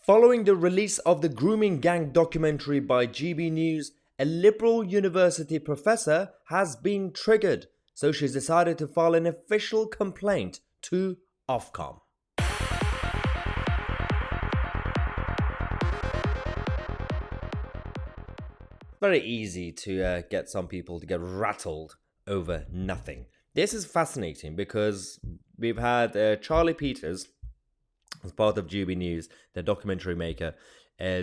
Following the release of the Grooming Gang documentary by GB News, a liberal university professor has been triggered, so she's decided to file an official complaint to Ofcom. Very easy to get some people to get rattled over nothing. This is fascinating because we've had Charlie Peters, as part of GB News, the documentary maker,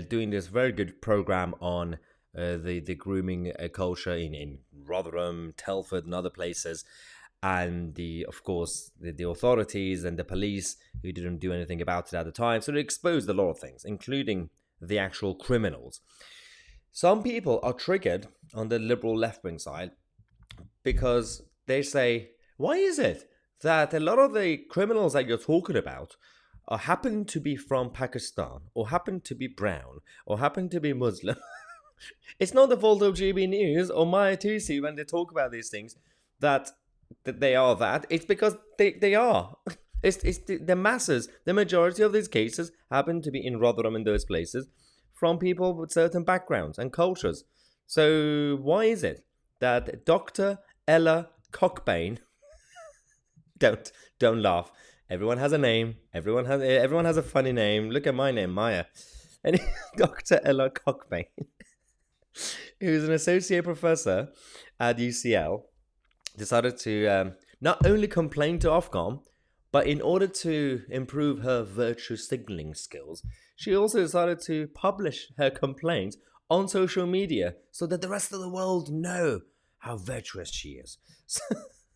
doing this very good program on the grooming culture in Rotherham, Telford, and other places, and of course the authorities and the police who didn't do anything about it at the time. So it exposed a lot of things, including the actual criminals. Some people are triggered on the liberal left-wing side because they say, why is it that a lot of the criminals that you're talking about happen to be from Pakistan, or happen to be brown, or happen to be Muslim? It's not the fault of GB News or Mahyar Tousi when they talk about these things that they are that. It's because they are. It's the masses. The majority of these cases happen to be in Rotherham and those places, from people with certain backgrounds and cultures. So why is it that Dr. Ella Cockbain, don't laugh. Everyone has a name. Everyone has a funny name. Look at my name, Maya. And Dr. Ella Cockbain, who's an associate professor at UCL, decided to not only complain to Ofcom, but in order to improve her virtue signaling skills, she also decided to publish her complaint on social media so that the rest of the world know how virtuous she is.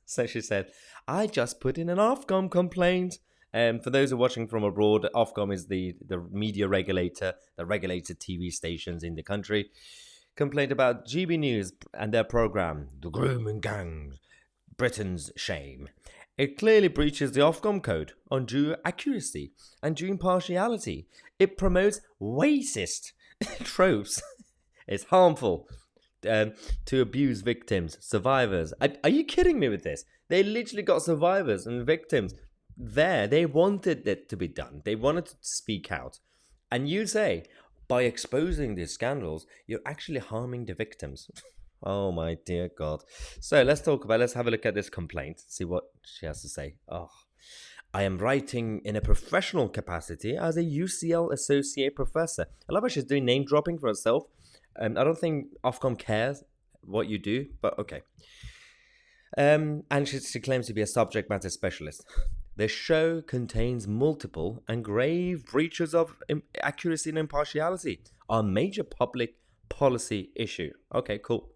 So she said, I just put in an Ofcom complaint. For those who are watching from abroad, Ofcom is the media regulator that regulated TV stations in the country. Complained about GB News and their program, The Grooming Gang, Britain's Shame. It clearly breaches the Ofcom code on due accuracy and due impartiality. It promotes racist tropes. It's harmful to abuse victims, survivors. Are you kidding me with this? They literally got survivors and victims there. They wanted it to be done. They wanted to speak out. And you say, by exposing these scandals, you're actually harming the victims. Oh my dear God. So let's have a look at this complaint, see what she has to say. Oh, I am writing in a professional capacity as a UCL associate professor. I love how she's doing name dropping for herself. I don't think Ofcom cares what you do, but okay. And she claims to be a subject matter specialist. The show contains multiple and grave breaches of accuracy and impartiality on a major public policy issue. Okay, cool.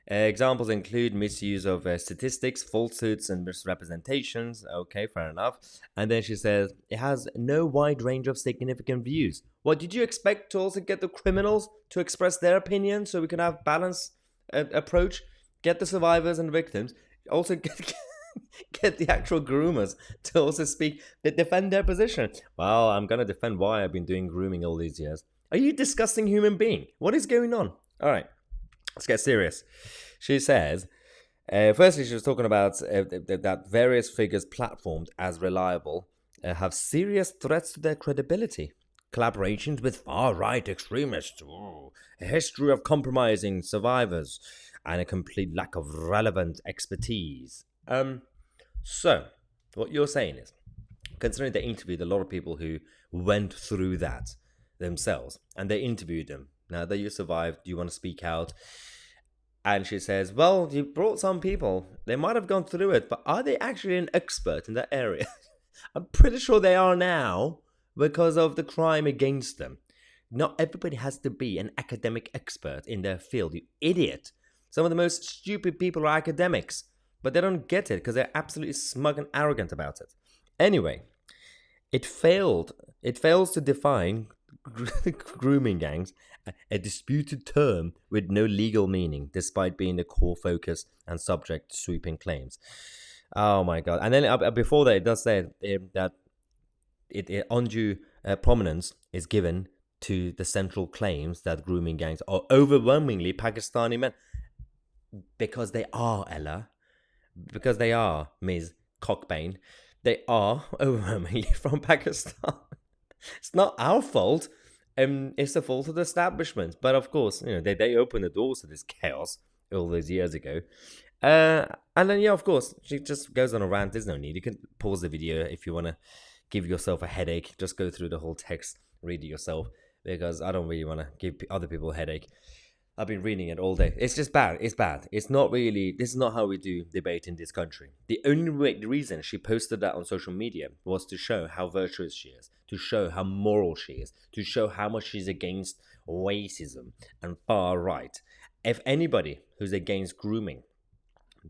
Examples include misuse of statistics, falsehoods, and misrepresentations. Okay, fair enough. And then she says, it has no wide range of significant views. What, did you expect to also get the criminals to express their opinion so we can have balanced approach? Get the survivors and victims. Also get the actual groomers to also speak, to defend their position. Well, I'm going to defend why I've been doing grooming all these years. Are you a disgusting human being? What is going on? All right. Let's get serious. She says, firstly, she was talking about that various figures platformed as reliable have serious threats to their credibility. Collaborations with far-right extremists, a history of compromising survivors, and a complete lack of relevant expertise. So, what you're saying is, considering they interviewed a lot of people who went through that themselves, and they interviewed them, now that you survived, do you want to speak out? And she says, well, you brought some people. They might have gone through it, but are they actually an expert in that area? I'm pretty sure they are now because of the crime against them. Not everybody has to be an academic expert in their field, you idiot. Some of the most stupid people are academics, but they don't get it because they're absolutely smug and arrogant about it. Anyway, it fails to define grooming gangs, a disputed term with no legal meaning, despite being the core focus and subject to sweeping claims. Oh my God. And then before that, it does say that undue prominence is given to the central claims that grooming gangs are overwhelmingly Pakistani men. Because they are, Ella. Because they are, Ms. Cockbain. They are overwhelmingly from Pakistan. It's not our fault. It's the fault of the establishment. But of course, they opened the doors to this chaos all those years ago. And then, yeah, of course, she just goes on a rant. There's no need. You can pause the video if you want to give yourself a headache. Just go through the whole text, read it yourself, because I don't really want to give other people a headache. I've been reading it all day. It's just bad. It's bad. It's not really. This is not how we do debate in this country. The only reason she posted that on social media was to show how virtuous she is, to show how moral she is, to show how much she's against racism and far right. If anybody who's against grooming,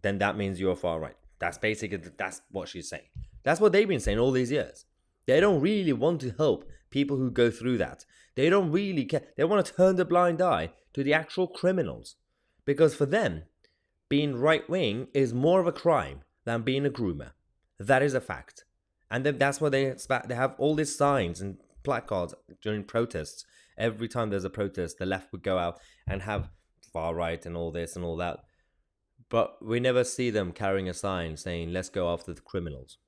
then that means you're far right. That's what she's saying. That's what they've been saying all these years. They don't really want to help people who go through that. They don't really care. They want to turn the blind eye to the actual criminals. Because for them, being right wing is more of a crime than being a groomer. That is a fact. And that's why they have all these signs and placards during protests. Every time there's a protest, the left would go out and have far right and all this and all that. But we never see them carrying a sign saying, let's go after the criminals.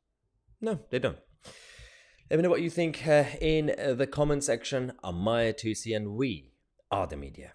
No, they don't. Let me know what you think in the comment section. I'm Mahyar, Tousi, and we are the media.